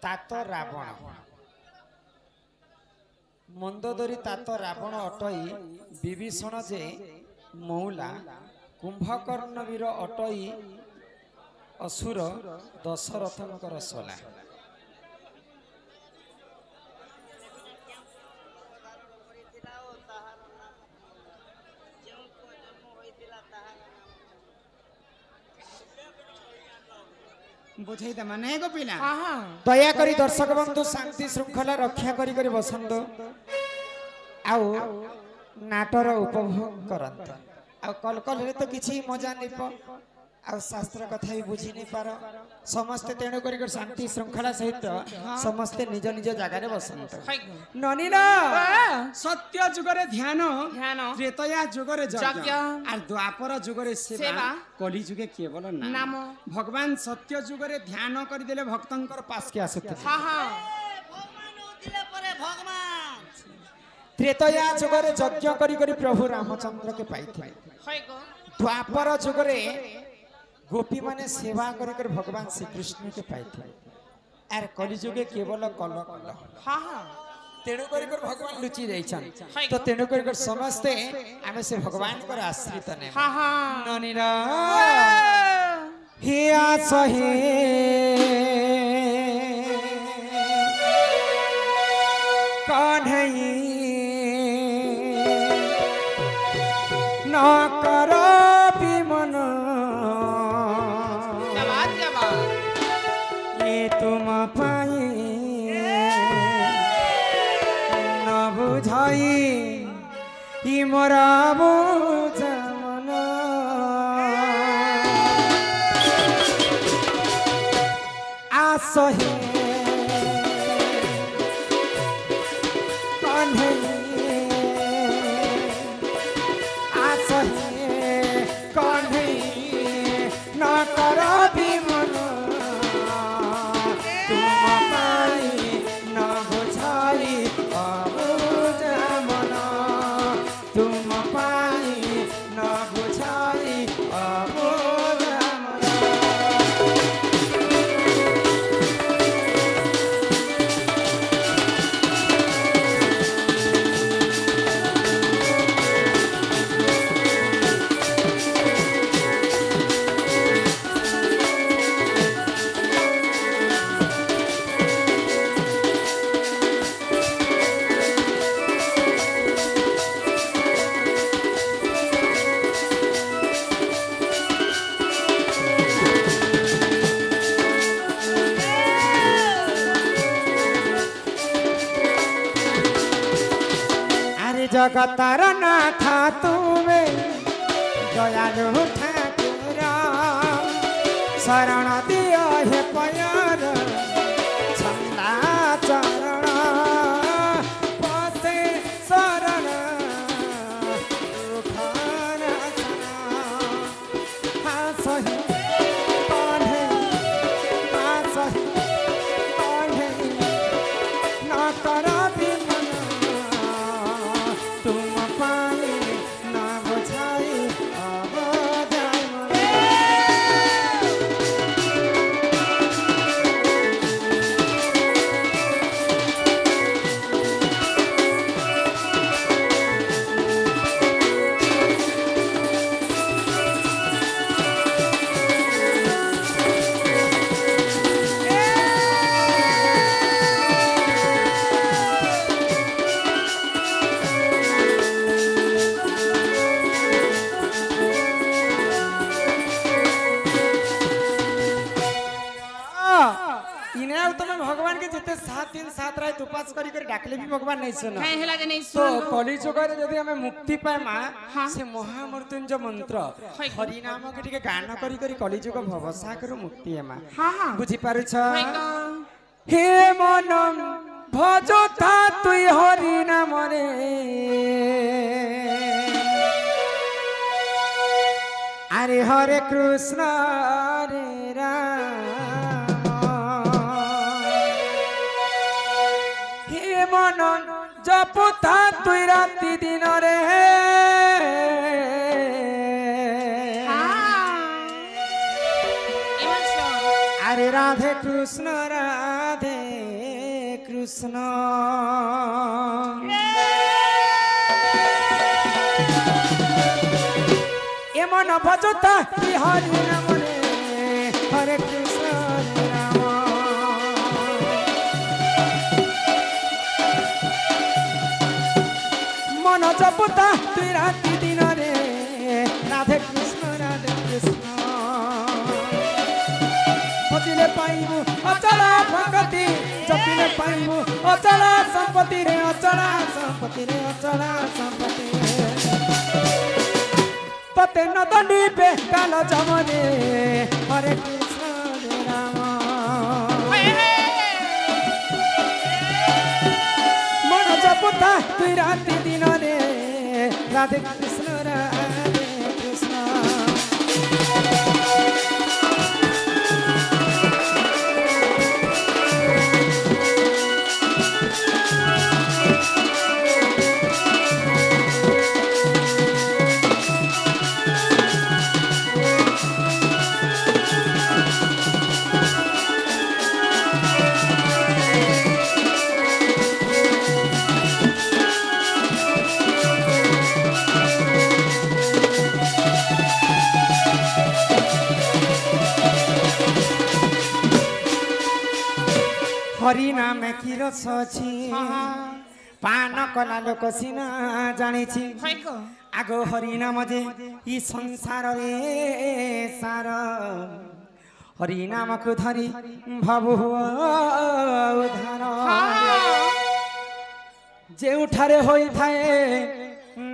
तात रावण मंदोदरी तात रावण अटई विभीषण जे मौला कुंभकर्ण वीर अटई असुर दशरथंकर सला बुझाई त माने को पिला दया करी दर्शक बंधु शांति श्रृंखला रक्षा करी करी बसंत आउ नाटर उपभोग करंत आ कल कल रे तो किछि मजा नै प आ शास्त्र कथा भी बुझी नहीं पार समस्त तेणु करी शांति श्रृंखला सहित समस्त निज निज जगह रे बसंत ननीना सत्य जुगरे ध्यान त्रेतया जुगरे यज्ञ और द्वापर जुगरे सेवा कली जुगे केवल नाम भगवान सत्य जुगरे ध्यान कर देले भक्तंकर पास के आसुते भगवान उदिले परे भगवान त्रेतया जुगरे यज्ञ करी करी प्रभु रामचंद्र के पाइथे द्वापर जुगरे गोपी माने सेवा कर कर भगवान श्री कृष्ण के पाइथे आर कली जुगे केवल कल कल तेणु कर भगवान लुचि जाइछन तो तेणु कर समस्ते आमे से भगवान कर आश्रित ने ननीरा हिया सहे कान्हई न कर विमन ये तुम पाई न बुझाई ई मोरा बुझमन आसहे जगतर नाथ तुमे दयालु ठाकुर शरण दियो हे पयर छंदा चरण पसे शरण दुखन हासहि कान्हे हासहि कान्हे न कर भगवान के जिते 7 दिन 7 रात उपास करी कर डाकले भी भगवान नहीं सुना काहे हला जे नहीं तो सुन कली जुगर यदि हमें मुक्ति पाए मां से महामृत्युंजय मंत्र हरि नाम के ठीक गान करी करी कली जुग भवसागर मुक्ति है मां हां बुझी पारु छ हे मनम भजता तुई हरि नाम रे अरे हरे कृष्ण रे राम हे मन जपुता तुई राति दिन रे अरे राधे कृष्ण राधे कृष्ण ए मन भजता कि हरि नाम रे हरे कृष्ण हरे राम मन जपता तु राति दिन रे राधे कृष्ण भजिले पाइबु अचल भगति जपिले पाइबु अचल संपत्ति रे अचल संपत्ति रे अचल संपत्ति तते न दंडीपे काल जमरे हरे कृष्ण हरे राम मन जपता तु राति दिन रे राधे कृष्ण राधे कृष्ण हरि नाम की रस अछि पान कला लोक सिना जानी आगो हरि नाम जे ई संसार रे सार हरि नाम को धरी भावु उद्धार जे उठारे होई थाए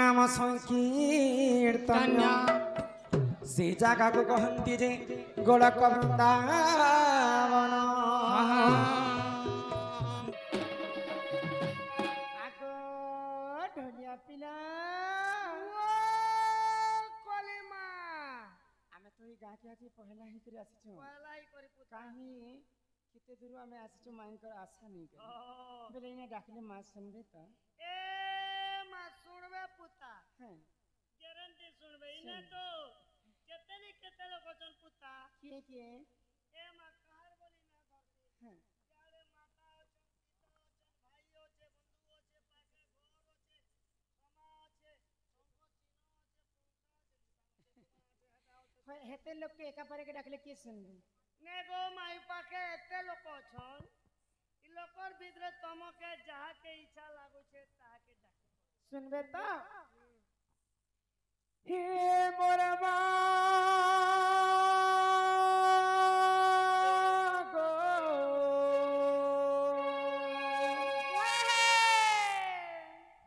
नाम संकीर्तन से जागा को कहंती जे गोलक वृंदावन पहला ही करे आसी छु पहला ही करे काहे किते दूर हमें आसी छु माइन कर आशा नहीं कर बेले ने डाकले मां सुनबे त ए मां सुनबे पुता हां गारंटी सुनबे इने तो केते लोग जन पुता के ए मां कहर बोली ना करती हां यारे माता भाइयों छे बंधुओं छे पाके घर छे समाज छे हेते लोग के एका पारे के डाकले के सुनबे ने गो माई पाके एते लोग छन इ लोकर भीतर तमके जहा के इच्छा लागो छे ताहा के डाके सुनबे त हे मोर मां गो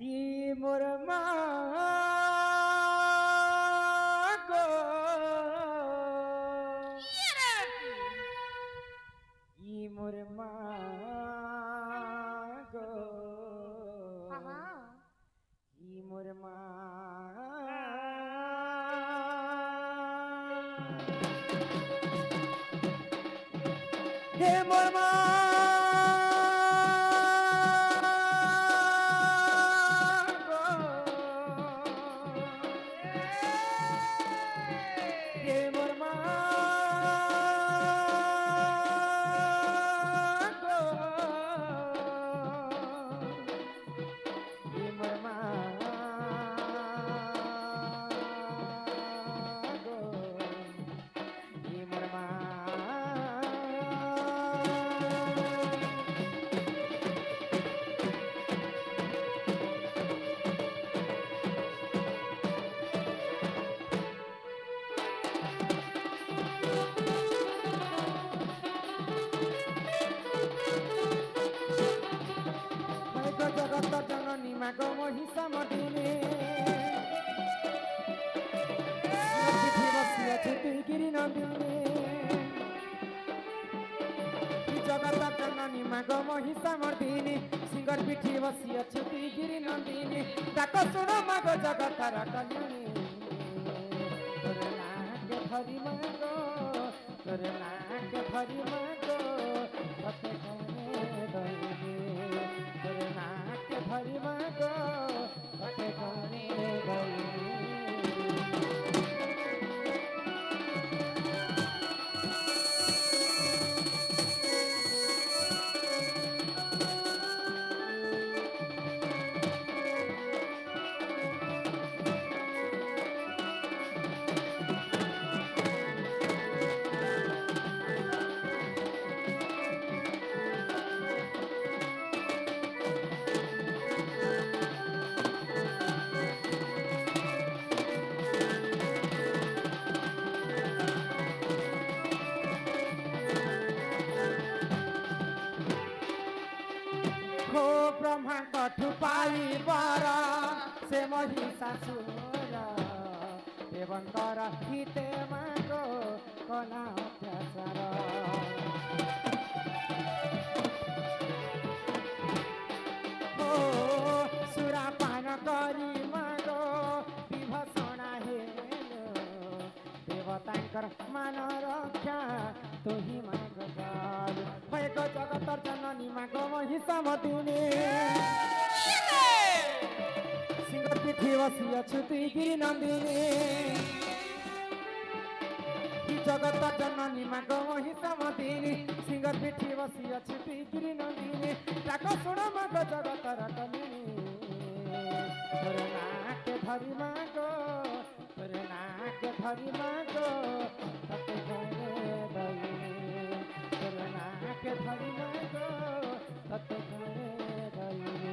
हे मोर मां सिंगर पिठी बसी अच्छी गिरी नंदिनी डाक सुन मागो जगत रटनी तोर नाक धरी मागो तोर नाक धरी मागो पते करे गईनी तोर नाक धरी मागो पते करे गईनी ब्रह्मा कठु पाई बर से महिषासुर देवंकर हिते मागो कला अत्याचार ओ सुरापान करी मागो विभूषणा हेलो देवतांकर मान रक्षा तुही माग काल भयक जगतर जननी माग महिषामतिनी सिंगर पिठी बसी अछु तुई गिरी नंदिनी जगत जननी माग महिषामतिनी सिंगर पिठी बसी अछु तुई गिरी नंदिनी डाक शुण माग जगतर कलिनी तोर नाक धरी माग तोर नाक धरी माग तते घरे दईनी तोर नाक धरी माग तते घरे दईनी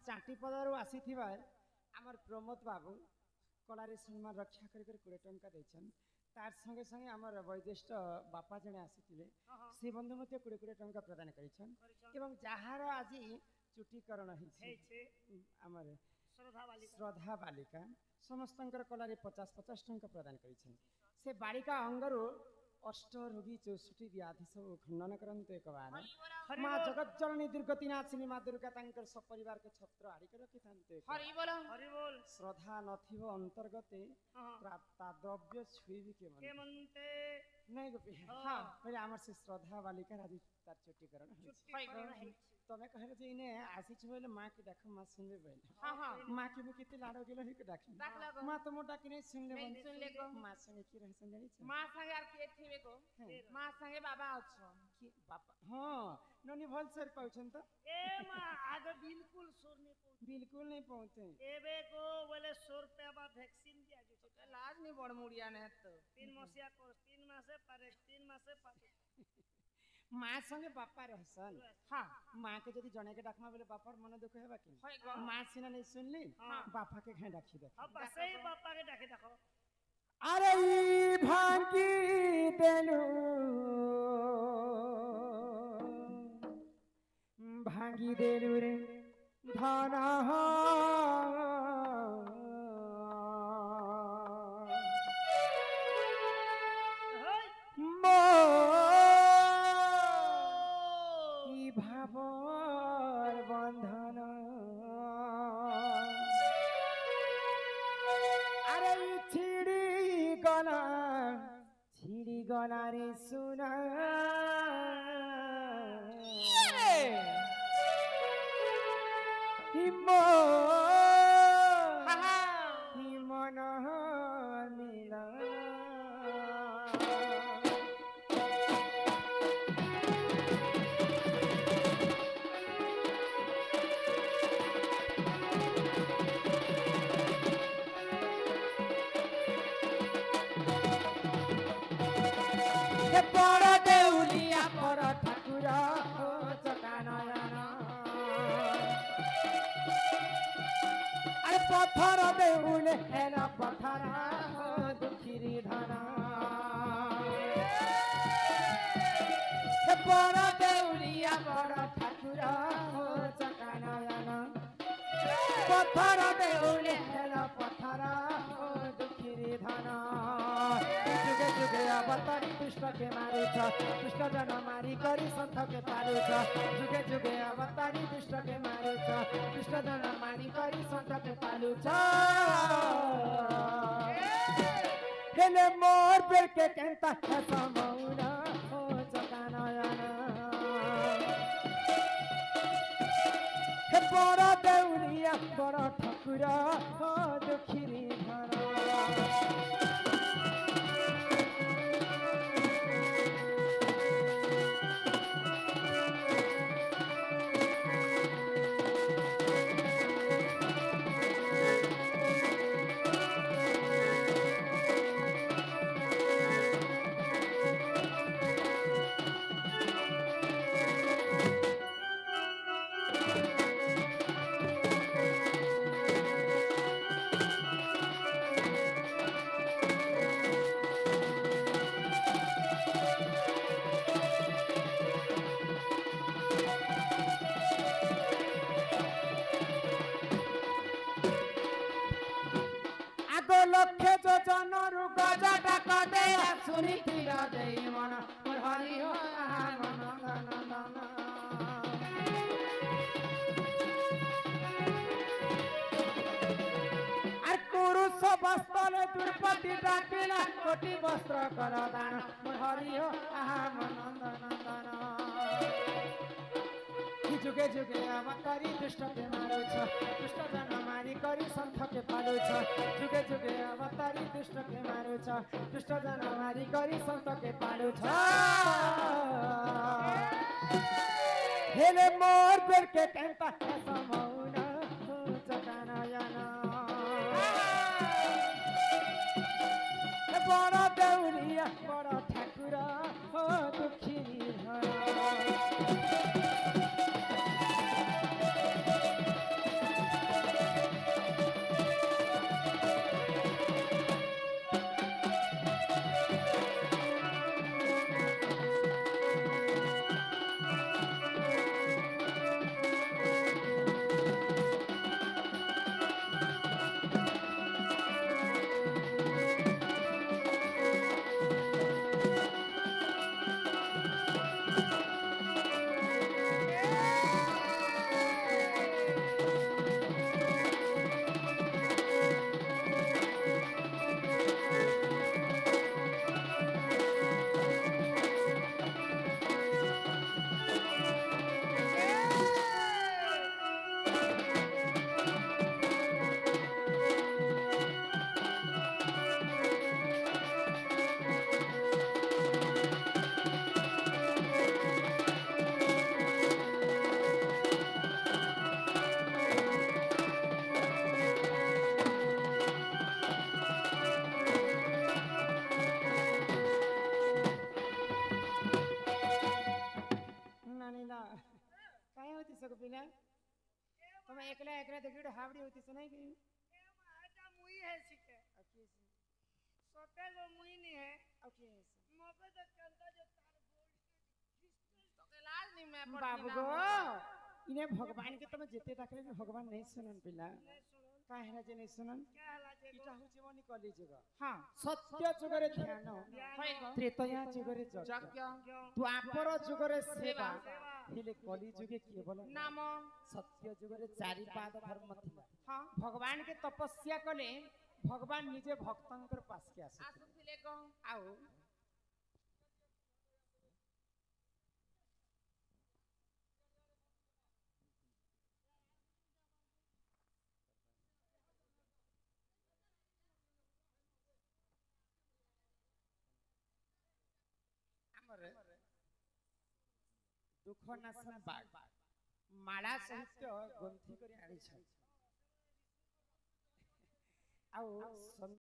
चाटी पदारू आसी आमर प्रमोद बाबू कलारे सम्मान रक्षा कर 20 टंका देछन तार संगे संगे आमर वैज्येष्ठ बापा जने आसी से बंधु मते 20 टंका प्रदान करिछन एवं जहार आज चुटीकरण हिछि आमर श्रद्धा बालिका समस्तंकर कलारे 50-50 टंका प्रदान करिछन से बालिका अंगरो अष्ट रोगी 64 व्याधि सब खंडन करंतु एक बार मां जगत जननी दुर्गति नाशिनी मां दुर्गा तांकर सब परिवार के छत्र आड़ी के रखि थानते हरि बोल श्रद्धा नथिबो अंतर्गते प्राप्ता द्रव्य छुईबी के मनते नहीं गोपी हां पहले हमर से श्रद्धा बालिका राजी तार चुटीकरण तमे कहले जे इने आसी छबले मां के देख मां सुनबे बेल हां हां मां के किते लाडो गेलो ही के डाक मां तो मोटा कि नहीं सुनले को मां संगे की रहसन जानी छ मां संगे आर के थिबे को मां संगे बाबा अछो की बाबा हां ननी भल सर पहुंचन तो ए मां आगे बिल्कुल सुर नहीं पहुंचे बिल्कुल नहीं पहुंचे एबे को बोले 100 रुपया बा वैक्सीन दिया जो लाज नहीं बड़ मुड़िया ने तो 3 मसिया कोर्स 3 मासे पारे 3 मासे पारे माँ संगे बापा रहसन हाँ माँ के जदी जने के डाकमा बोले बापार मन दुख हेबा कि माँ सिना नहीं सुनली बापा के घे डाकी दे अब बसे बापा के डाके देखो अरे ई भांगी देलू भांगी देलू रे धाना गला रे सुना हिमो हिमन मिला पत्थर देउले हेला पत्थरा दुखिरी धना बड़ देउलिया बड़ ठाकुर हो चकानयन पत्थर देउले पत्थर हो दुखिरी धन जुगे जुगे अवतारी दुष्ट के मारुछ दुष्ट जन मारी करी संत के पारुछ जुगे जुगे अवतारी दुष्ट के मारुछ दुष्ट जन मारी करी संत के पारुछ हेले मोर बेर के केंता समौना हो चकानयन हे बड़ देउलिया बड़ ठाकुर हो दुखिरी धन लक्ष्य जोजन गजा डाक दे सुनी दे मन हरि हो पुरुष वस्त्र दुर्पति डाकिला कोटि वस्त्र कर दान हरि हो जुगे जुगे अवतारी दुष्ट के मारुछ दुष्ट जन मारी करी संत के पालुछ जुगे जुगे अवतारी दुष्ट के मारुछ दुष्ट जन मारी करी संत के पालुछ हेले मोर बेर के केंता समौना हो चकानयन बड़ देउलिया बड़ ठाकुर हो दुखिरी धन तुम्हें एकला एकला देखियो हावड़ी होती से नहीं की ए माटा मुई है सिके सोते गो मुई नहीं है ओके मोके तो चलता जो तार बोल तो के लाज नहीं मैं बाबू गो इने भगवान के तुम जेते तक भी भगवान नहीं सुनन पिला काहे ना जे नहीं सुनन क्या हला जे इटा हो जीवन कली जगह हां सत्य जुगरे ध्यान त्रेतया जुगरे यज्ञ द्वापर जुगरे सेवा हेले कली जुगे केवल नाम सत्य जुगरे चारि पाद धर्म थिला हां भगवान के तपस्या कले भगवान निजे भक्तंकर पास के आसुथिले को आओ दुख नाशन बाग माला सहित ग्रंथि करी आनी छ आउ